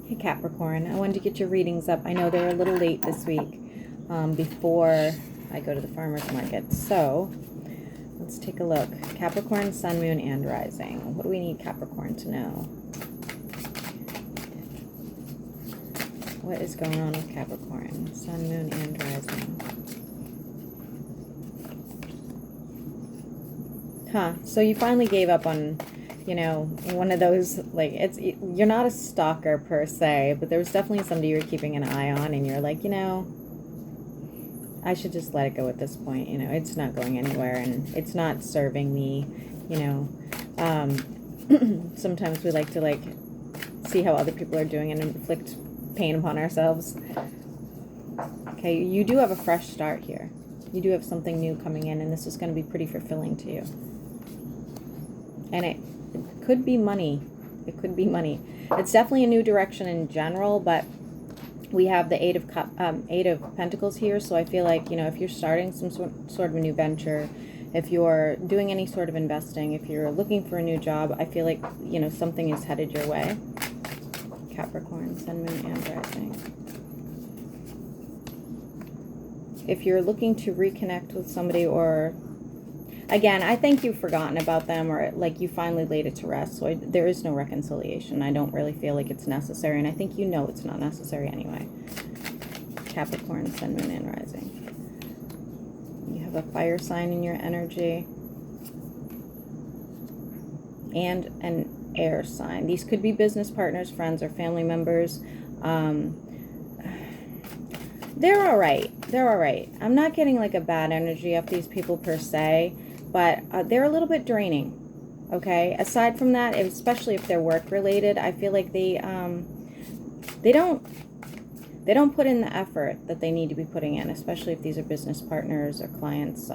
Hey Capricorn, I wanted to get your readings up. I know they're a little late this week before I go to the farmer's market. So let's take a look. Capricorn, Sun, Moon, and Rising. What do we need Capricorn to know? What is going on with Capricorn? Sun, Moon, and Rising. So you finally gave up on, one of those, like, you're not a stalker per se, but there was definitely somebody you were keeping an eye on, and you're like, I should just let it go at this point. It's not going anywhere, and it's not serving me, sometimes we like to, see how other people are doing and inflict pain upon ourselves. Okay, you do have a fresh start here. You do have something new coming in, and this is going to be pretty fulfilling to you. And it could be money. It could be money. It's definitely a new direction in general, but we have the Eight of Pentacles here. So I feel like, if you're starting some sort of a new venture, if you're doing any sort of investing, if you're looking for a new job, I feel like, something is headed your way. Capricorn, Sun, Moon, and Rising. If you're looking to reconnect with somebody, or again, I think you've forgotten about them, or you finally laid it to rest. So there is no reconciliation. I don't really feel like it's necessary, and I think it's not necessary anyway. Capricorn, Sun, Moon, and Rising. You have a fire sign in your energy, and an air sign. These could be business partners, friends, or family members. They're all right. They're all right. I'm not getting a bad energy off these people per se, but they're a little bit draining. Okay. Aside from that, especially if they're work related, I feel like they don't put in the effort that they need to be putting in, especially if these are business partners or clients.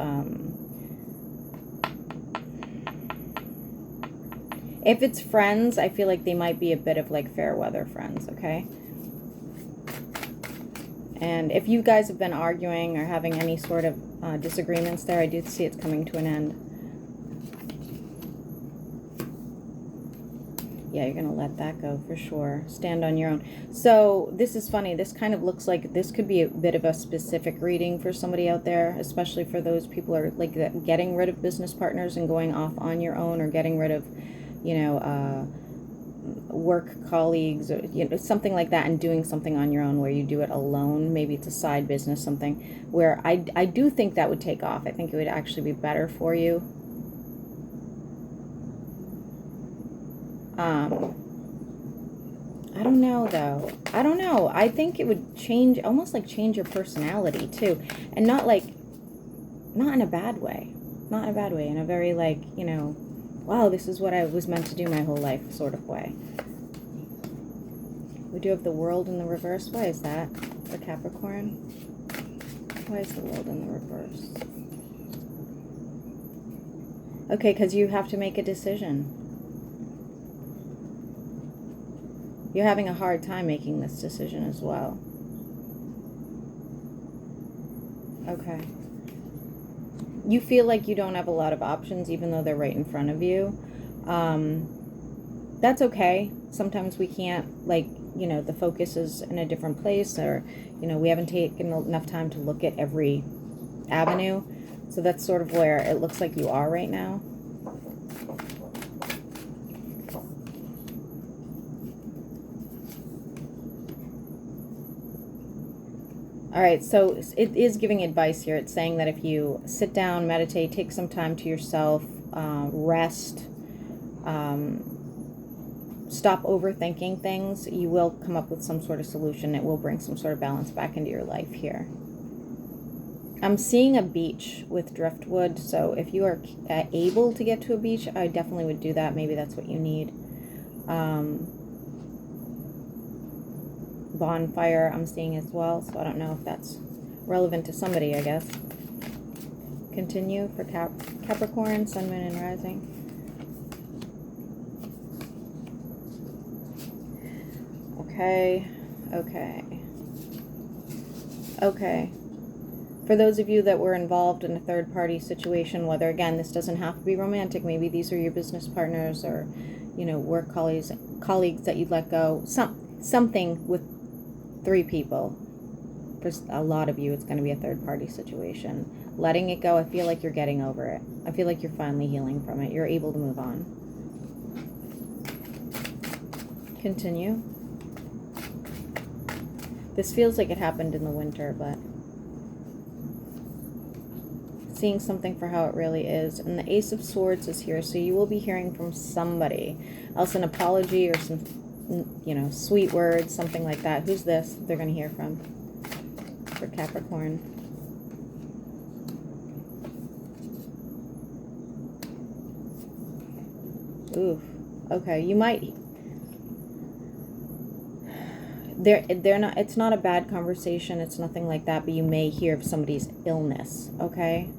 If it's friends, I feel like they might be a bit of fair weather friends. Okay. And if you guys have been arguing or having any sort of disagreements there, I do see it's coming to an end. Yeah, you're going to let that go for sure. Stand on your own. So this is funny. This kind of looks like this could be a bit of a specific reading for somebody out there, especially for those people who are getting rid of business partners and going off on your own, or getting rid of, work colleagues, or something like that, and doing something on your own where you do it alone. Maybe it's a side business, something where I do think that would take off. I think it would actually be better for you. I don't know though. I don't know. I think it would change, almost change your personality too, and not in a bad way. Not in a bad way, in a very wow, this is what I was meant to do my whole life sort of way. We do have the World in the reverse. Why is that for Capricorn? Why is the World in the reverse? Okay, because you have to make a decision. You're having a hard time making this decision as well. Okay. You feel like you don't have a lot of options, even though they're right in front of you. That's okay. Sometimes we can't, the focus is in a different place, or, we haven't taken enough time to look at every avenue. So that's sort of where it looks like you are right now. All right, so it is giving advice here. It's saying that if you sit down, meditate, take some time to yourself, rest, stop overthinking things, you will come up with some sort of solution. It will bring some sort of balance back into your life here. I'm seeing a beach with driftwood, so if you are able to get to a beach, I definitely would do that. Maybe that's what you need. Bonfire I'm seeing as well, so I don't know if that's relevant to somebody, I guess. Continue for Capricorn, Sun, Moon, and Rising. Okay. For those of you that were involved in a third-party situation, whether, again, this doesn't have to be romantic, maybe these are your business partners or, work colleagues that you'd let go. something with 3 people. For a lot of you, it's going to be a third party situation. Letting it go, I feel like you're getting over it. I feel like you're finally healing from it. You're able to move on. Continue. This feels like it happened in the winter, but seeing something for how it really is. And the Ace of Swords is here, so you will be hearing from somebody else, an apology or some, you know, sweet words, something like that. Who's this they're going to hear from for Capricorn? Ooh, okay, you might... They're not, it's not a bad conversation, it's nothing like that, but you may hear of somebody's illness, okay?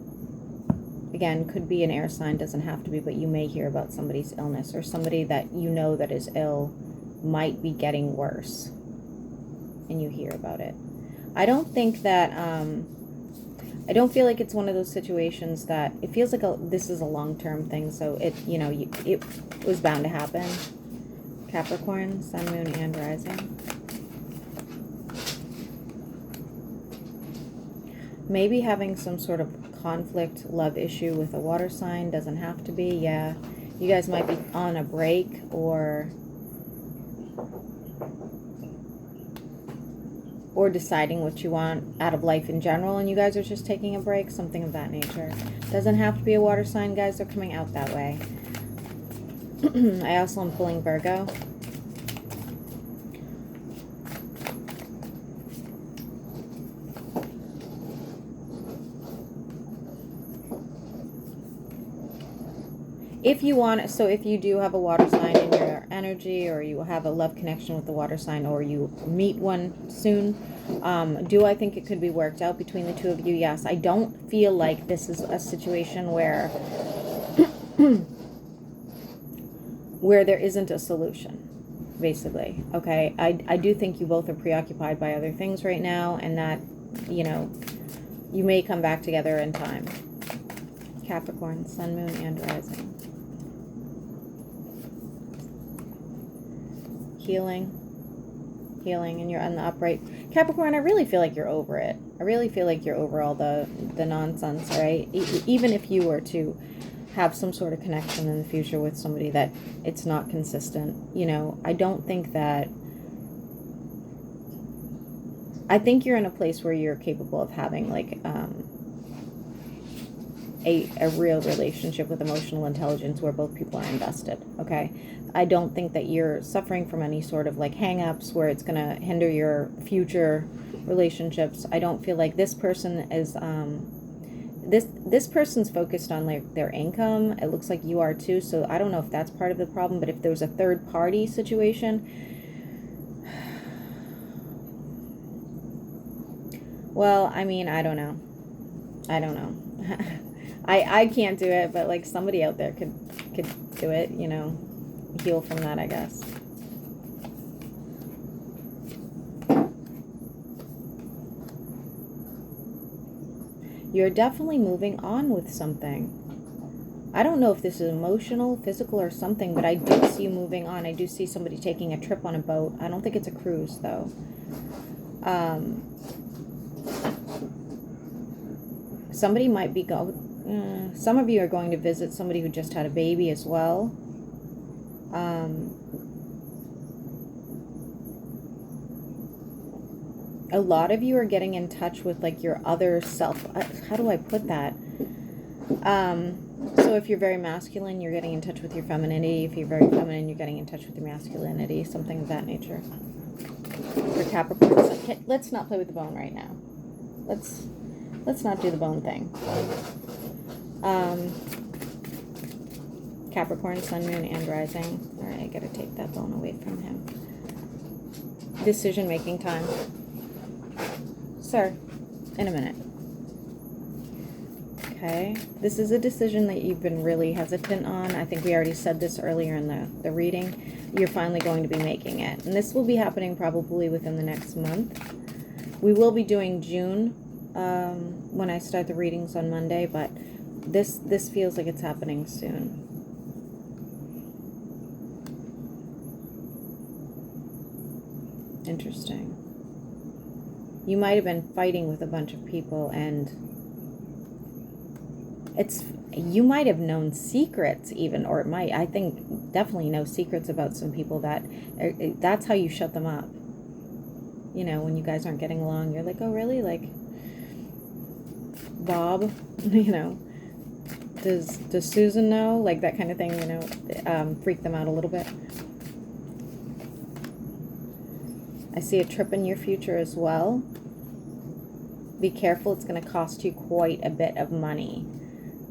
Again, could be an air sign, doesn't have to be, but you may hear about somebody's illness, or somebody that you know that is ill might be getting worse, and you hear about it. I don't think that, I don't feel like it's one of those situations that, it feels like this is a long-term thing, so it, you know, it was bound to happen. Capricorn, Sun, Moon, and Rising. Maybe having some sort of conflict, love issue with a water sign, doesn't have to be, yeah. You guys might be on a break, or deciding what you want out of life in general, and you guys are just taking a break, something of that nature. Doesn't have to be a water sign, guys, they're coming out that way. I also am pulling Virgo. If you want, so if you do have a water sign in your energy, or you have a love connection with the water sign, or you meet one soon, do I think it could be worked out between the two of you? Yes. I don't feel like this is a situation where where there isn't a solution, basically. Okay, I do think you both are preoccupied by other things right now, and that, you know, you may come back together in time. Capricorn, Sun, Moon, and Rising. Healing, and you're on the upright. Capricorn, I really feel like you're over it. I really feel like you're over all the nonsense, right? Even if you were to have some sort of connection in the future with somebody that it's not consistent, you know, I don't think that... I think you're in a place where you're capable of having, like, a real relationship with emotional intelligence where both people are invested, okay? I don't think that you're suffering from any sort of, like, hang-ups where it's going to hinder your future relationships. I don't feel like this person is, this person's focused on, like, their income. It looks like you are too, so I don't know if that's part of the problem, but if there's a third-party situation... Well, I mean, I don't know. I can't do it, but, like, somebody out there could do it, you know, heal from that, I guess. You're definitely moving on with something. I don't know if this is emotional, physical, or something, but I do see you moving on. I do see somebody taking a trip on a boat. I don't think it's a cruise, though. Somebody might be some of you are going to visit somebody who just had a baby as well. A lot of you are getting in touch with, like, your other self. How do I put that? So if you're very masculine, you're getting in touch with your femininity. If you're very feminine, you're getting in touch with your masculinity. Something of that nature. For Capricorn, let's not play with the bone right now. Let's not do the bone thing. Capricorn, Sun, Moon, and Rising. All right, I gotta take that bone away from him. Decision-making time. Sir, in a minute. Okay, this is a decision that you've been really hesitant on. I think we already said this earlier in the reading. You're finally going to be making it. And this will be happening probably within the next month. We will be doing June when I start the readings on Monday, but this feels like it's happening soon. Interesting. You might have been fighting with a bunch of people, and you might have known secrets even, or I think definitely know secrets about some people that's how you shut them up. You know, when you guys aren't getting along, you're like, oh really? Like, Bob, you know, does Susan know? Like that kind of thing, you know, freak them out a little bit. I see a trip in your future as well. Be careful, it's going to cost you quite a bit of money.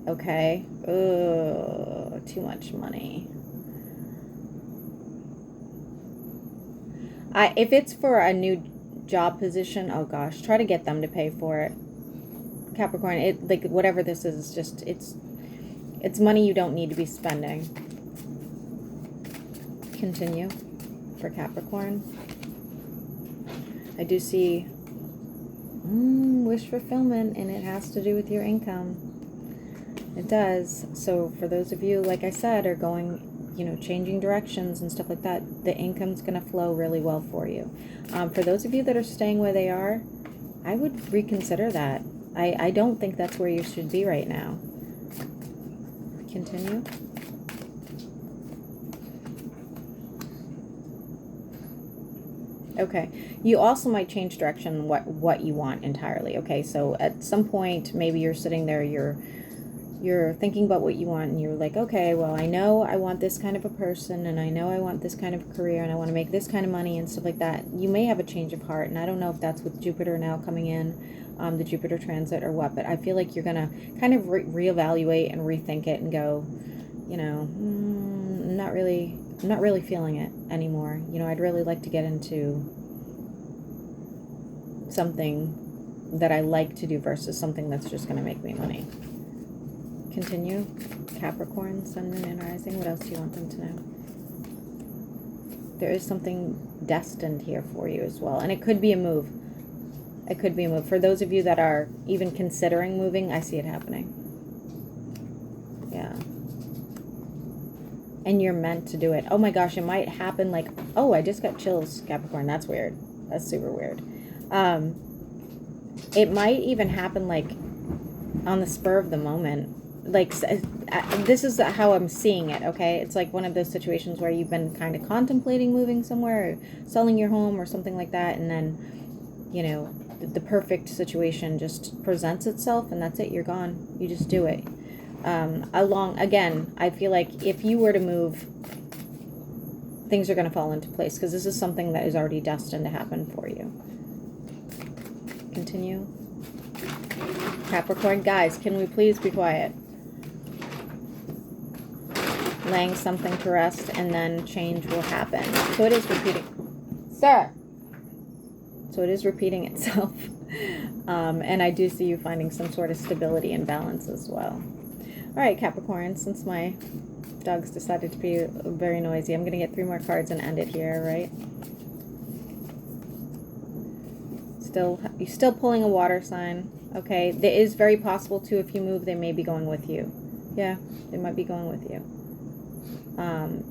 Okay? Ugh, too much money. If it's for a new job position, oh gosh, try to get them to pay for it. Capricorn, like whatever this is, just it's money you don't need to be spending. Continue for Capricorn. I do see wish fulfillment, and it has to do with your income. It does. So for those of you, like I said, are going, you know, changing directions and stuff like that, the income's going to flow really well for you. For those of you that are staying where they are, I would reconsider that. I don't think that's where you should be right now. Continue. Okay, you also might change direction what you want entirely. Okay, so at some point, maybe you're sitting there, you're thinking about what you want, and you're like, okay, well, I know I want this kind of a person, and I know I want this kind of a career, and I want to make this kind of money and stuff like that. You may have a change of heart, and I don't know if that's with Jupiter now coming in, the Jupiter transit or what, but I feel like you're gonna kind of reevaluate and rethink it and go, you know, I'm not really feeling it anymore. You know, I'd really like to get into something that I like to do versus something that's just going to make me money. Continue. Capricorn, Sun, Moon, and Rising. What else do you want them to know? There is something destined here for you as well. And it could be a move. It could be a move. For those of you that are even considering moving, I see it happening. Yeah. And you're meant to do it. Oh my gosh, it might happen like, oh, I just got chills, Capricorn. That's weird. That's super weird. It might even happen like on the spur of the moment. Like, this is how I'm seeing it, okay? It's like one of those situations where you've been kind of contemplating moving somewhere, or selling your home or something like that, and then, you know, the perfect situation just presents itself, and that's it. You're gone. You just do it. Again, I feel like if you were to move, things are going to fall into place, because this is something that is already destined to happen for you. Continue. Capricorn, guys, can we please be quiet? Laying something to rest, and then change will happen. So it is repeating. Sir! So it is repeating itself. And I do see you finding some sort of stability and balance as well. All right, Capricorn, since my dogs decided to be very noisy, I'm going to get 3 more cards and end it here, right? You're still pulling a water sign, okay? It is very possible, too, if you move, they may be going with you. Yeah, they might be going with you.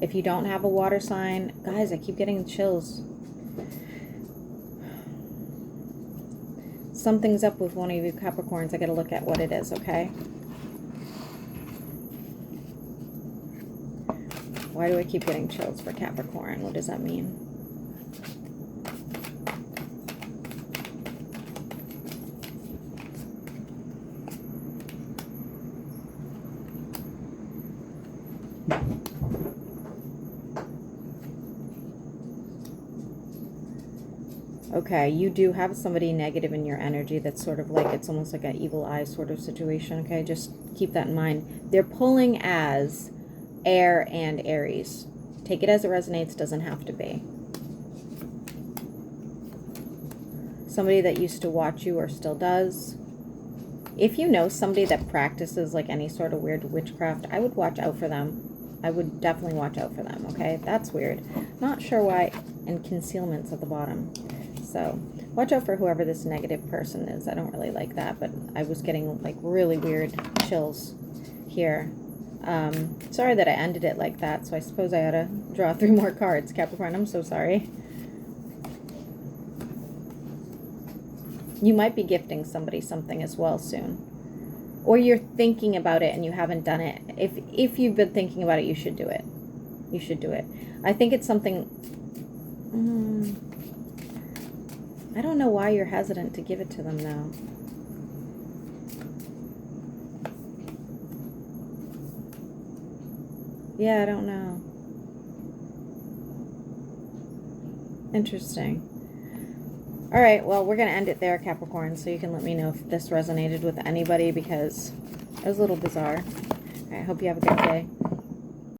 If you don't have a water sign, guys, I keep getting chills. Something's up with one of you Capricorns. I got to look at what it is, okay? Why do I keep getting chills for Capricorn? What does that mean? Okay, you do have somebody negative in your energy that's sort of like, it's almost like an evil eye sort of situation, okay? Just keep that in mind. They're pulling as air and Aries. Take it as it resonates, doesn't have to be. Somebody that used to watch you or still does. If you know somebody that practices like any sort of weird witchcraft, I would watch out for them. I would definitely watch out for them, okay? That's weird. Not sure why. And concealment's at the bottom. So watch out for whoever this negative person is. I don't really like that, but I was getting like really weird chills here. Sorry that I ended it like that, so I suppose I ought to draw 3 more cards, Capricorn. I'm so sorry. You might be gifting somebody something as well soon. Or you're thinking about it and you haven't done it. If you've been thinking about it, you should do it. You should do it. I think it's something... I don't know why you're hesitant to give it to them now. Yeah, I don't know. Interesting. All right, well, we're going to end it there, Capricorn, so you can let me know if this resonated with anybody, because it was a little bizarre. All right, hope you have a good day.